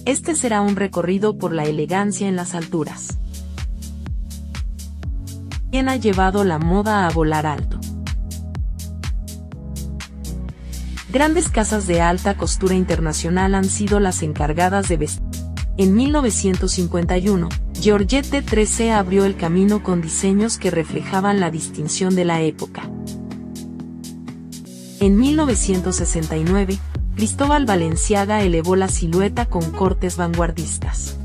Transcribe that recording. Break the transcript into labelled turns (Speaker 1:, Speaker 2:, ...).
Speaker 1: Este será un recorrido por la elegancia en las alturas. ¿Quién ha llevado la moda a volar alto? Grandes casas de alta costura internacional han sido las encargadas de vestir. En 1951, Georgette XIII abrió el camino con diseños que reflejaban la distinción de la época. En 1969, Cristóbal Balenciaga elevó la silueta con cortes vanguardistas.